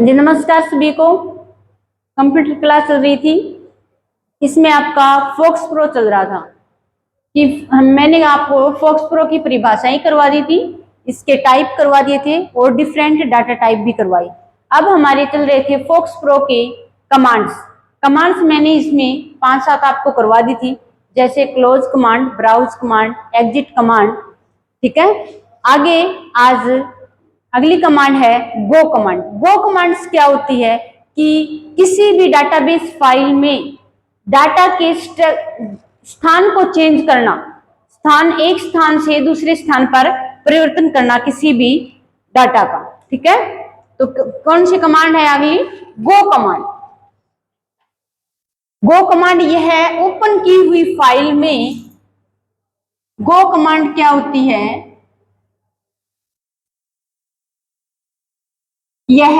जी नमस्कार सभी को। कंप्यूटर क्लास चल रही थी, इसमें आपका फोक्स प्रो चल रहा था कि मैंने आपको फोक्स प्रो की परिभाषाएं करवा दी थी, इसके टाइप करवा दिए थे और डिफरेंट डाटा टाइप भी करवाई। अब हमारे चल रहे थे फोक्स प्रो के कमांड्स। कमांड्स मैंने इसमें 5-7 आपको करवा दी थी, जैसे close command, browse command, exit command. ठीक है, आगे आज अगली कमांड है गो कमांड। गो कमांड्स क्या होती है कि किसी भी डाटाबेस फाइल में डाटा के स्थान को चेंज करना, एक स्थान से दूसरे स्थान पर परिवर्तन करना किसी भी डाटा का। ठीक है, तो कौन सी कमांड है अगली? Go command. गो कमांड यह है ओपन की हुई फाइल में गो कमांड क्या होती है? यह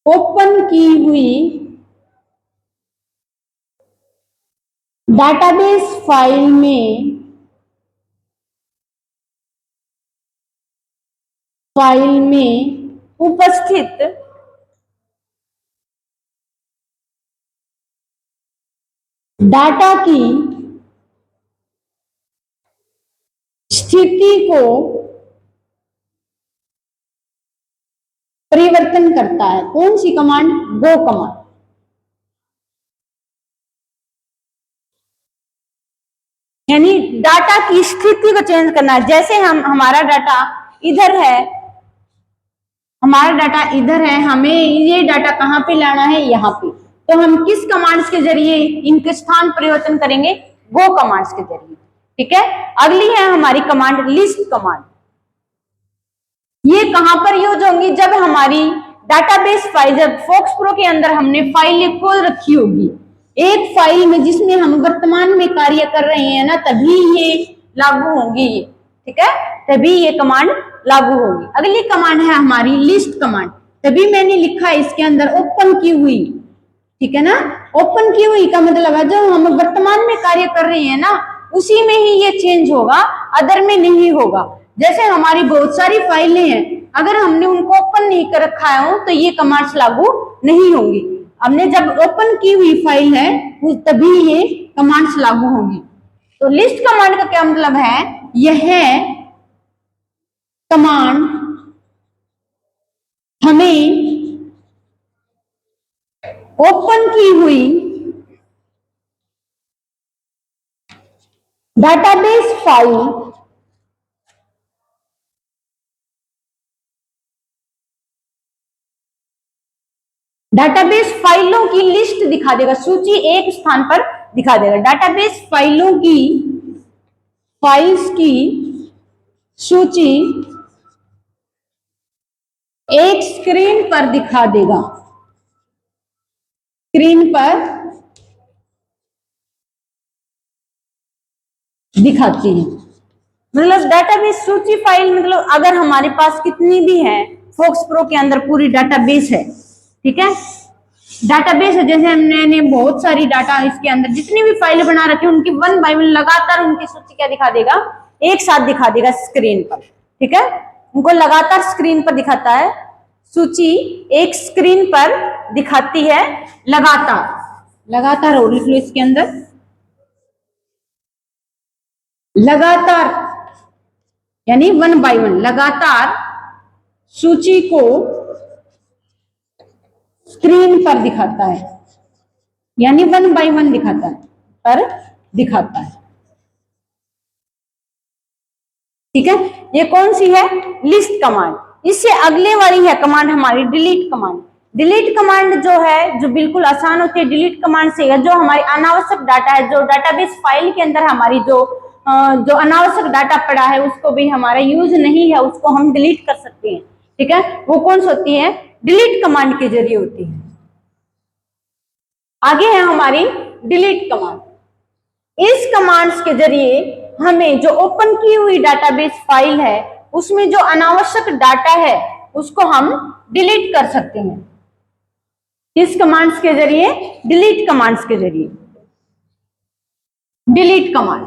ओपन की हुई डाटाबेस फाइल में उपस्थित डाटा की स्थिति को परिवर्तन करता है। कौन सी कमांड? Go command. यानी डाटा की स्थिति को चेंज करना है। जैसे हमारा डाटा इधर है, हमें ये डाटा कहां पे लाना है? यहाँ पे। तो हम किस कमांड्स के जरिए इनके स्थान परिवर्तन करेंगे? गो कमांड्स के जरिए। ठीक है, अगली है हमारी कमांड लिस्ट कमांड। ये कहां पर यूज होंगी? जब हमारी डाटाबेस फाइल, जब फोक्स प्रो के अंदर हमने फाइलें खोल रखी होगी एक फाइल में जिसमें हम वर्तमान में कार्य कर रहे हैं ना, तभी ये लागू होंगी ये। ठीक है, तभी ये कमांड लागू होगी। अगली कमांड है हमारी लिस्ट कमांड। तभी मैंने लिखा है इसके अंदर ओपन की हुई। ठीक है ना, ओपन की हुई का मतलब है जो हम वर्तमान में कार्य कर रहे हैं ना, उसी में ही ये चेंज होगा, अदर में नहीं होगा। जैसे हमारी बहुत सारी फाइलें हैं, अगर हमने उनको ओपन नहीं कर रखा हो तो ये कमांड्स लागू नहीं होंगी। हमने जब ओपन की हुई फाइल है तभी ये कमांड्स लागू होंगी। तो लिस्ट कमांड का क्या मतलब है? यह कमांड हमें ओपन की हुई डाटाबेस फाइलों की लिस्ट दिखा देगा, सूची एक स्थान पर दिखा देगा। डाटाबेस फाइल्स की सूची एक स्क्रीन पर दिखा देगा, स्क्रीन पर दिखाती है। मतलब डाटाबेस सूची फाइल, मतलब अगर हमारे पास कितनी भी है, फोक्स प्रो के अंदर पूरी डाटाबेस है। ठीक है, डाटाबेस है, जैसे हमने बहुत सारी डाटा इसके अंदर जितनी भी फाइल बना रखी है उनकी वन बाय वन लगातार उनकी सूची क्या दिखा देगा? एक साथ दिखा देगा स्क्रीन पर। ठीक है, उनको लगातार स्क्रीन पर दिखाता है, सूची एक स्क्रीन पर दिखाती है लगातार। और लिख लो इसके अंदर लगातार, यानी वन बाय वन लगातार सूची को स्क्रीन पर दिखाता है, यानी वन बाय वन दिखाता है। ठीक है, ये कौन सी है? List command. इससे अगले वाली है कमांड हमारी डिलीट कमांड। डिलीट कमांड जो है, जो बिल्कुल आसान होती है, डिलीट कमांड से जो हमारी अनावश्यक डाटा है, जो डाटाबेस फाइल के अंदर हमारी जो अनावश्यक डाटा पड़ा है, उसको भी हमारा यूज नहीं है, उसको हम डिलीट कर सकते हैं। ठीक है, वो कौन सी होती है? डिलीट कमांड के जरिए होती है। आगे है हमारी डिलीट कमांड। इस कमांड्स के जरिए हमें जो ओपन की हुई डाटाबेस फाइल है उसमें जो अनावश्यक डाटा है उसको हम डिलीट कर सकते हैं। किस कमांड्स के जरिए? डिलीट कमांड्स के जरिए। डिलीट कमांड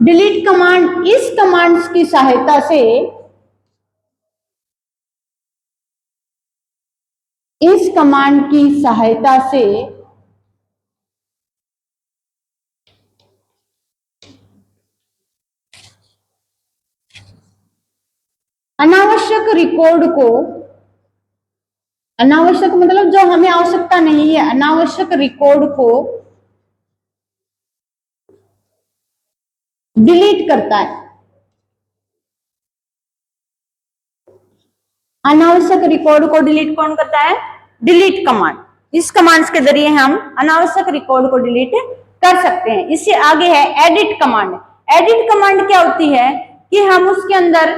डिलीट कमांड, इस कमांड्स की सहायता से, इस कमांड की सहायता से अनावश्यक रिकॉर्ड को, अनावश्यक मतलब जो हमें आवश्यकता नहीं है, अनावश्यक रिकॉर्ड को डिलीट करता है। अनावश्यक रिकॉर्ड को डिलीट कौन करता है? Delete command. इस कमांड्स के जरिए हम अनावश्यक रिकॉर्ड को डिलीट कर सकते हैं। इससे आगे है एडिट कमांड। एडिट कमांड क्या होती है कि हम उसके अंदर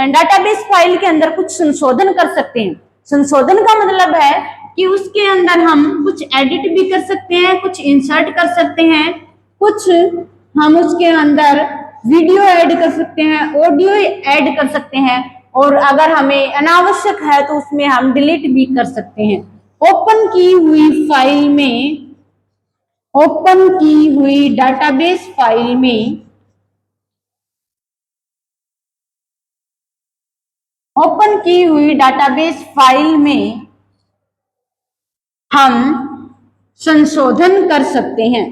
डाटाबेस फाइल के अंदर कुछ संशोधन कर सकते हैं। संशोधन का मतलब है कि उसके अंदर हम कुछ एडिट भी कर सकते हैं, कुछ इंसर्ट कर सकते हैं, कुछ हम उसके अंदर वीडियो ऐड कर सकते हैं, ऑडियो ऐड कर सकते हैं, और अगर हमें अनावश्यक है तो उसमें हम डिलीट भी कर सकते हैं। ओपन की हुई फाइल में, ओपन की हुई डाटाबेस फाइल में, ओपन की हुई डाटाबेस फाइल में हम संशोधन कर सकते हैं,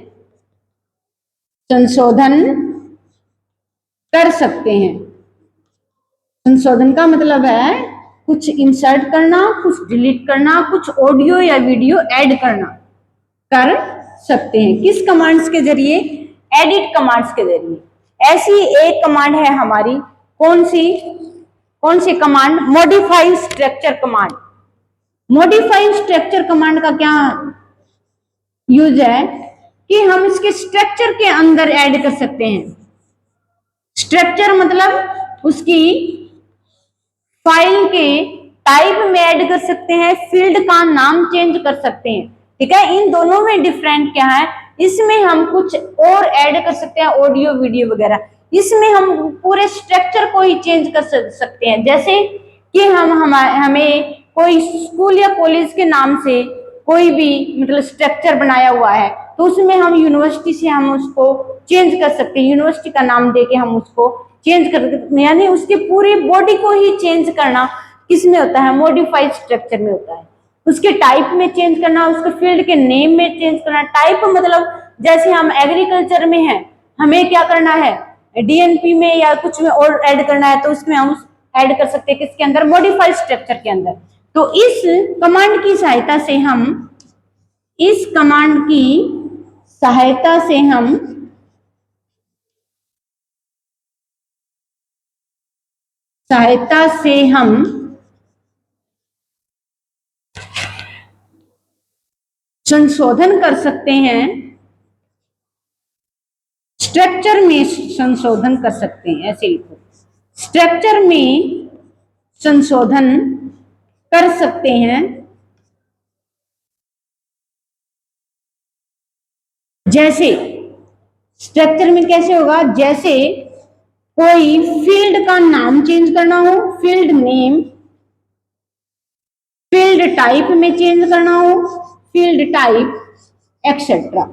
संशोधन कर सकते हैं। संशोधन का मतलब है कुछ इंसर्ट करना, कुछ डिलीट करना, कुछ ऑडियो या वीडियो ऐड करना, कर सकते हैं। किस कमांड्स के जरिए? एडिट कमांड्स के जरिए। ऐसी एक कमांड है हमारी, कौन सी command? Modify structure command. Modify structure command का क्या यूज है कि हम इसके स्ट्रक्चर के अंदर ऐड कर सकते हैं। स्ट्रक्चर मतलब उसकी फाइल के टाइप में ऐड कर सकते हैं, फील्ड का नाम चेंज कर सकते हैं। ठीक है, इन दोनों में डिफरेंट क्या है? इसमें हम कुछ और ऐड कर सकते हैं, ऑडियो वीडियो वगैरह। इसमें हम पूरे स्ट्रक्चर को ही चेंज कर सकते हैं। जैसे कि हमें कोई स्कूल या कॉलेज के नाम से कोई भी मतलब स्ट्रक्चर बनाया हुआ है, तो उसमें हम यूनिवर्सिटी से हम उसको चेंज कर सकते हैं। यूनिवर्सिटी का नाम देके हम उसको चेंज कर सकते हैं, यानी उसकी पूरी बॉडी को ही चेंज करना किस में होता है? मॉडिफाइड स्ट्रक्चर में होता है। उसके टाइप में चेंज करना, उसके फील्ड के नेम में चेंज करना। टाइप मतलब जैसे हम एग्रीकल्चर में हैं, हमें क्या करना है? डीएनपी में या कुछ में और ऐड करना है, तो उसमें हम ऐड कर सकते हैं किसके अंदर? मॉडिफाइड स्ट्रक्चर के अंदर। तो इस कमांड की सहायता से हम, इस कमांड की सहायता से हम संशोधन कर सकते हैं, स्ट्रक्चर में संशोधन कर सकते हैं। ऐसे लिखो, स्ट्रक्चर में संशोधन कर सकते हैं। जैसे स्ट्रक्चर में कैसे होगा? जैसे कोई फील्ड का नाम चेंज करना हो, फील्ड नेम, फील्ड टाइप में चेंज करना हो, फील्ड टाइप एक्सेट्रा।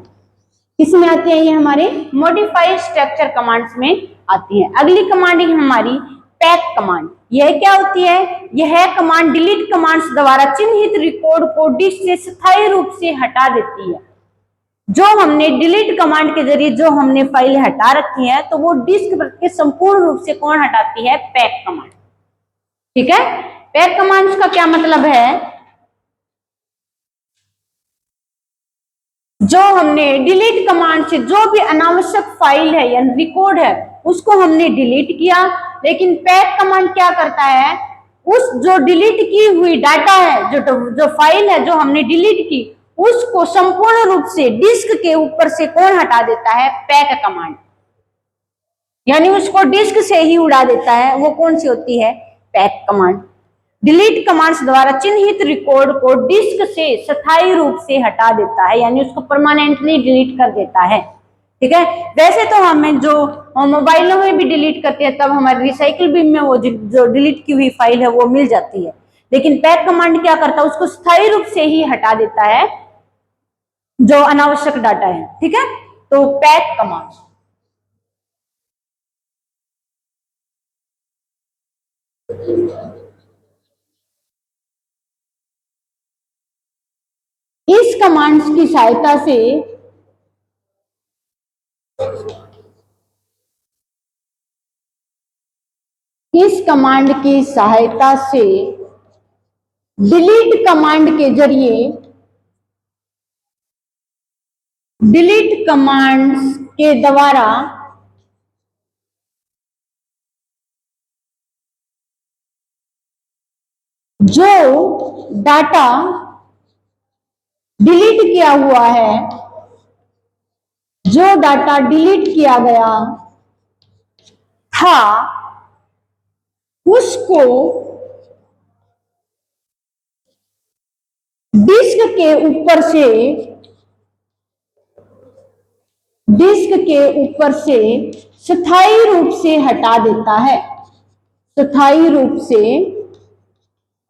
किसमें आती है? ये हमारे मॉडिफाइड स्ट्रक्चर कमांड्स में आती है। अगली कमांड है हमारी पैक कमांड। यह क्या होती है? यह कमांड डिलीट कमांड्स द्वारा चिन्हित रिकॉर्ड को डिस्क से स्थायी रूप से हटा देती है। जो हमने डिलीट कमांड के जरिए जो हमने फाइल हटा रखी है, तो वो डिस्क के संपूर्ण रूप से कौन हटाती है? Pack command. ठीक है, पैक कमांड का क्या मतलब है? जो हमने डिलीट कमांड से जो भी अनावश्यक फाइल है या रिकॉर्ड है उसको हमने डिलीट किया, लेकिन पैक कमांड क्या करता है? उस जो डिलीट की हुई डाटा है, जो फाइल है जो हमने डिलीट की, उसको संपूर्ण रूप से डिस्क के ऊपर से कौन हटा देता है? Pack command. यानी उसको डिस्क से ही उड़ा देता है। वो कौन सी होती है? Pack command. डिलीट कमांड्स द्वारा चिन्हित रिकॉर्ड को डिस्क से स्थायी रूप से हटा देता है, यानी उसको परमानेंटली डिलीट कर देता है। ठीक है, वैसे तो हमें जो मोबाइलों में भी डिलीट करते हैं, तब हमारे रिसाइकिल बिन में वो जो डिलीट की हुई फाइल है वो मिल जाती है। लेकिन पैक कमांड क्या करता है? उसको स्थायी रूप से ही हटा देता है जो अनावश्यक डाटा है। ठीक है, तो पैक कमांड इस कमांड्स की सहायता से इस कमांड की सहायता से डिलीट कमांड के जरिए डिलीट कमांड्स के द्वारा जो डाटा डिलीट किया हुआ है, जो डाटा डिलीट किया गया था, उसको डिस्क के ऊपर से स्थायी रूप से हटा देता है, स्थायी रूप से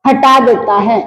हटा देता है।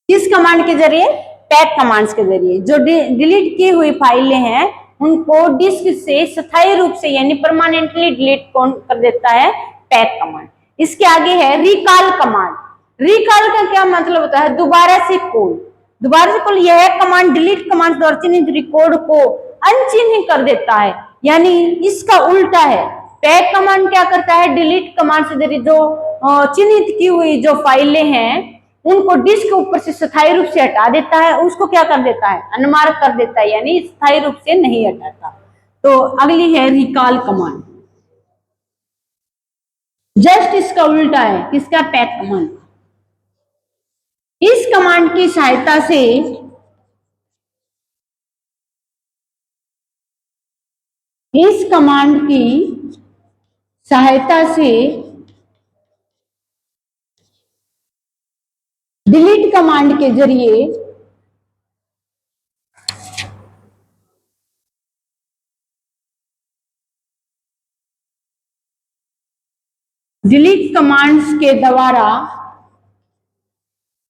किस कमांड के जरिए? पैक कमांड्स के जरिए। जो डिलीट की हुई फाइलें हैं उनको डिस्क से स्थायी रूप से यानी परमानेंटली डिलीट कौन कर देता है? Pack command. इसके आगे है रिकॉल कमांड। रिकॉल का क्या मतलब होता है? दोबारा से कॉल। दोबारा से कॉल यह कमांड डिलीट कमांड द्वारा चिन्हित रिकॉर्ड को अनचिन्हित कर देता है, यानी इसका उल्टा है। पैक कमांड क्या करता है? डिलीट कमांड से जरिए जो चिन्हित की हुई जो फाइलें हैं उनको डिस्क के ऊपर से स्थायी रूप से हटा देता है, उसको क्या कर देता है? अनमार्क कर देता है, यानी स्थायी रूप से नहीं हटाता। तो अगली है रिकॉल कमांड। जस्ट इसका उल्टा है, किसका? Pack command. इस कमांड की सहायता से इस कमांड की सहायता से डिलीट कमांड के जरिए डिलीट कमांड्स के द्वारा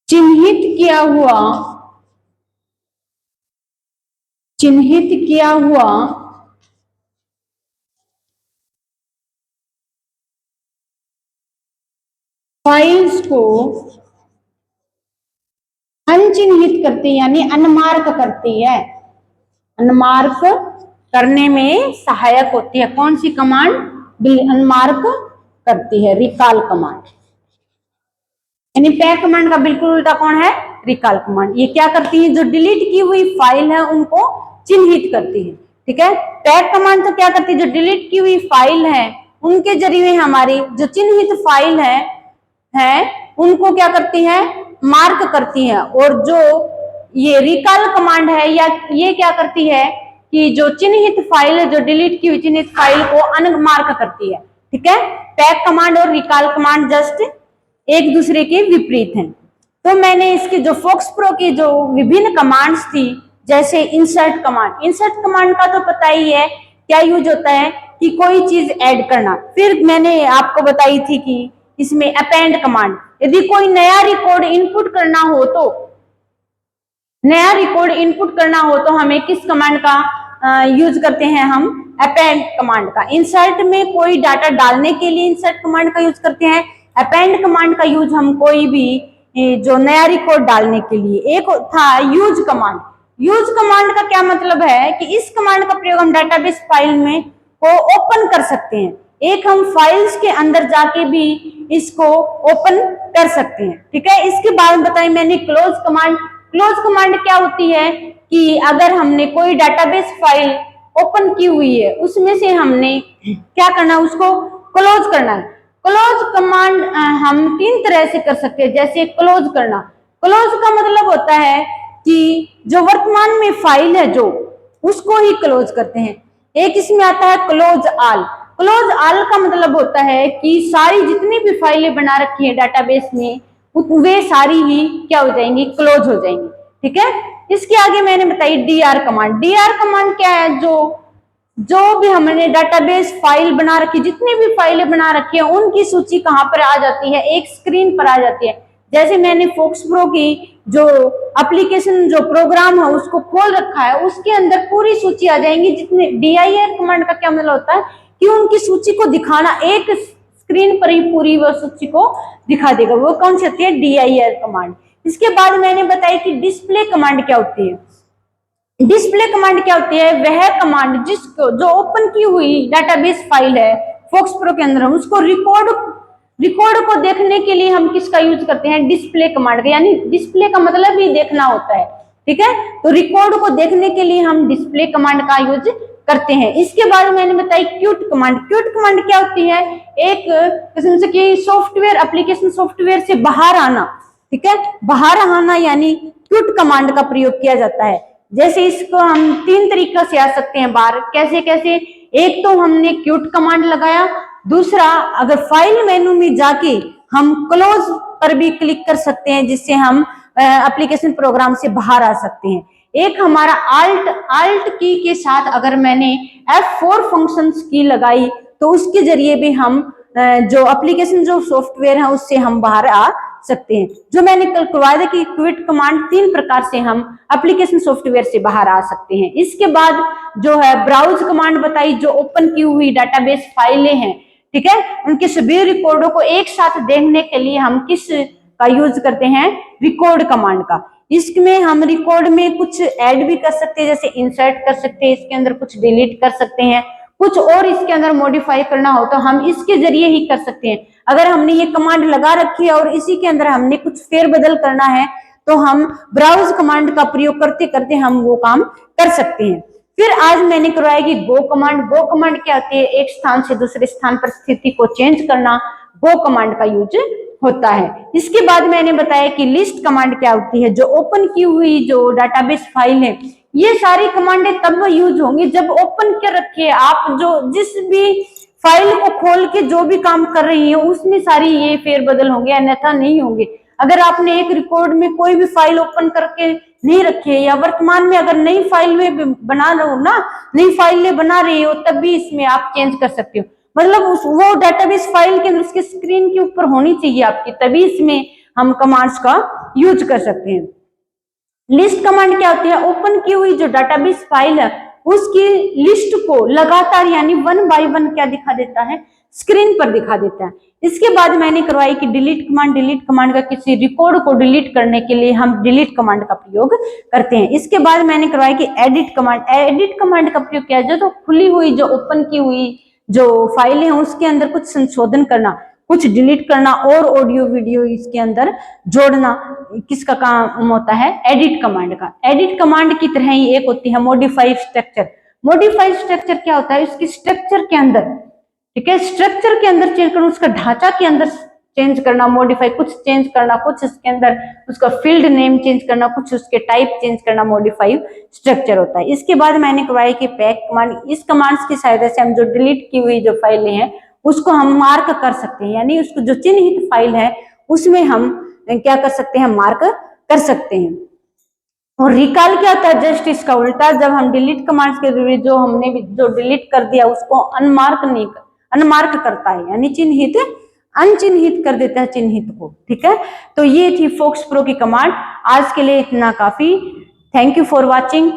चिन्हित किया हुआ फाइल्स को अनचिन्हित करती यानी अनमार्क करती है। अनमार्क करने में सहायक होती है। कौन सी कमांड? अनमार्क करती है, रिकॉल कमांड। यानी पैक कमांड का बिल्कुल उल्टा कौन है? Recall command. ये क्या करती है? जो डिलीट की हुई फाइल है उनको चिन्हित करती है। ठीक है। पैक कमांड तो क्या करती है? जो डिलीट की हुई फाइल है उनके जरिए हमारी जो चिन्हित फाइल है उनको क्या करती है? मार्क करती है। और जो ये रिकॉल कमांड है या ये क्या करती है कि जो चिन्हित फाइल है, जो डिलीट की हुई चिन्हित फाइल को अनमार्क करती है। ठीक है। पैक कमांड और रिकॉल कमांड जस्ट एक दूसरे के विपरीत हैं। तो मैंने इसके जो फोक्स प्रो की जो विभिन्न कमांड्स थी, जैसे इंसर्ट कमांड का तो पता ही है क्या यूज होता है कि कोई चीज ऐड करना। फिर मैंने आपको बताई थी कि इसमें अपेंड कमांड, यदि कोई नया रिकॉर्ड इनपुट करना हो तो हमें किस कमांड का यूज करते हैं? हम अपेंड कमांड का। इंसर्ट में कोई डाटा डालने के लिए इंसर्ट कमांड का यूज करते हैं। अपेंड कमांड का यूज हम कोई भी जो नया रिकॉर्ड डालने के लिए। एक था यूज कमांड। यूज कमांड का क्या मतलब है कि इस कमांड का प्रयोग हम डाटाबेस फाइल में को ओपन कर सकते हैं। एक हम फाइल्स के अंदर जाके भी इसको ओपन कर सकते हैं। ठीक है। इसके बाद बताई मैंने क्लोज कमांड। क्लोज कमांड क्या होती है कि अगर हमने कोई डाटाबेस फाइल ओपन की हुई है उसमें से हमने क्या करना है? उसको क्लोज करना है। क्लोज कमांड हम 3 तरह से कर सकते हैं। जैसे क्लोज करना, क्लोज का मतलब होता है कि जो वर्तमान में फाइल है जो उसको ही क्लोज करते हैं। एक इसमें आता है क्लोज ऑल। क्लोज ऑल का मतलब होता है कि सारी जितनी भी फाइलें बना रखी है डाटाबेस में वे सारी ही क्या हो जाएंगी? क्लोज हो जाएंगी। ठीक है। इसके आगे मैंने बताई डीआर कमांड। डीआर कमांड क्या है? जो भी हमने डाटाबेस फाइल बना रखी, जितनी भी फाइलें बना रखी है उनकी सूची कहाँ पर आ जाती है? एक स्क्रीन पर आ जाती है। जैसे मैंने फोक्स प्रो की जो एप्लीकेशन जो प्रोग्राम है उसको खोल रखा है, उसके अंदर पूरी सूची आ जाएंगी जितने। डीआईआर कमांड का क्या मतलब होता है कि उनकी सूची को दिखाना, एक स्क्रीन पर ही पूरी वह सूची को दिखा देगा। वो कौन सी होती है? dir command. इसके बाद मैंने बताया कि डिस्प्ले कमांड क्या होती है। डिस्प्ले कमांड क्या होती है? वह कमांड जिसको जो ओपन की हुई डाटाबेस फाइल है फोक्स प्रो के अंदर, उसको रिकॉर्ड को देखने के लिए हम किसका यूज करते हैं? डिस्प्ले कमांड का। यानी डिस्प्ले का मतलब ही देखना होता है, ठीक है। तो रिकॉर्ड को देखने के लिए हम डिस्प्ले कमांड का यूज करते हैं। इसके बाद मैंने बताई क्यूट कमांड। क्यूट कमांड क्या होती है? एक किस्म से कि सॉफ्टवेयर, एप्लीकेशन सॉफ्टवेयर से बाहर आना, ठीक है, बाहर आना यानी क्यूट कमांड का प्रयोग किया जाता है। जैसे इसको हम 3 तरीका से आ सकते हैं बाहर। कैसे कैसे? एक तो हमने क्यूट कमांड लगाया, दूसरा अगर फाइल मेनू में जाके हम क्लोज पर भी क्लिक कर सकते हैं, जिससे हम एप्लीकेशन प्रोग्राम से बाहर आ सकते हैं। एक हमारा आल्ट की के साथ अगर मैंने F4 फंक्शंस की लगाई तो उसके जरिए भी हम जो एप्लीकेशन जो सॉफ्टवेयर है उससे हम बाहर आ सकते हैं। जो मैंने कल करवाया था कि क्विट कमांड 3 प्रकार से हम एप्लीकेशन सॉफ्टवेयर से बाहर आ सकते हैं। इसके बाद जो है ब्राउज कमांड बताई, जो ओपन की हुई डाटाबेस फाइलें हैं, ठीक है, उनके सभी रिकॉर्डों को एक साथ देखने के लिए हम किस का यूज करते हैं? रिकॉर्ड कमांड का। इसमें हम रिकॉर्ड में कुछ ऐड भी कर सकते हैं, जैसे इंसर्ट कर सकते हैं, इसके अंदर कुछ डिलीट कर सकते हैं, कुछ और इसके अंदर मॉडिफाई करना हो तो हम इसके जरिए ही कर सकते हैं। अगर हमने ये कमांड लगा रखी है और इसी के अंदर हमने कुछ फेरबदल करना है तो हम ब्राउज कमांड का प्रयोग करते करते हम वो काम कर सकते हैं। फिर आज मैंने करवाया कि गो कमांड। गो कमांड क्या होती है? एक स्थान से दूसरे स्थान पर स्थिति को चेंज करना गो कमांड का यूज होता है। इसके बाद मैंने बताया कि लिस्ट कमांड क्या होती है, जो ओपन की हुई जो डाटाबेस फाइल है। ये सारी कमांडें तब यूज होंगी जब ओपन के रखे आप जो जिस भी फाइल को खोल के जो भी काम कर रही है उसमें सारी ये फेरबदल होंगे, अन्यथा नहीं होंगे। अगर आपने एक रिकॉर्ड में कोई भी फाइल ओपन करके नहीं रखे या वर्तमान में अगर नई फाइल में बना रहे हो ना, नई फाइलें बना रहे हो, तब भी इसमें आप चेंज कर सकते हो। मतलब वो डाटाबेस फाइल के अंदर उसके स्क्रीन के ऊपर होनी चाहिए आपकी, तभी इसमें हम कमांड्स का यूज कर सकते हैं। लिस्ट कमांड क्या होती है? ओपन की हुई जो डाटाबेस फाइल है उसकी लिस्ट को लगातार यानी 1 बाय 1 क्या दिखा देता है? स्क्रीन पर दिखा देता है। इसके बाद मैंने करवाई कि डिलीट कमांड। डिलीट कमांड का किसी रिकॉर्ड को डिलीट करने के लिए हम डिलीट कमांड का प्रयोग करते हैं। इसके बाद मैंने करवाया कि एडिट कमांड। एडिट कमांड का प्रयोग किया जाए तो खुली हुई जो ओपन की हुई जो फाइलें हैं उसके अंदर कुछ संशोधन करना, कुछ डिलीट करना और ऑडियो वीडियो इसके अंदर जोड़ना, किसका काम होता है? एडिट कमांड का। एडिट कमांड की तरह ही एक होती है मॉडिफाई स्ट्रक्चर। मॉडिफाई स्ट्रक्चर क्या होता है? इसकी स्ट्रक्चर के अंदर, ठीक है, स्ट्रक्चर के अंदर चेंज करना, उसका ढांचा के अंदर चेंज करना, मॉडिफाई कुछ चेंज करना, कुछ इसके अंदर उसका फील्ड नेम चेंज करना, कुछ उसके टाइप चेंज करना, मॉडिफाई स्ट्रक्चर होता है। इसके बाद मैंने करवाया कि पैक कमांड। इस कमांड्स की सहायता से हम जो डिलीट की हुई जो फाइलें हैं उसको हम मार्क कर सकते हैं, यानी उसको जो चिन्हित फाइल है उसमें हम क्या कर सकते हैं? मार्क कर सकते हैं। और रिकॉल क्या होता है? जस्ट इसका उल्टा। जब हम डिलीट कमांड्स के जरिए जो हमने जो डिलीट कर दिया उसको अनमार्क करता है, यानी चिन्हित अनचिन्हित कर देता है चिन्हित को, ठीक है। तो ये थी फोक्स प्रो की कमांड। आज के लिए इतना काफी। Thank you for watching.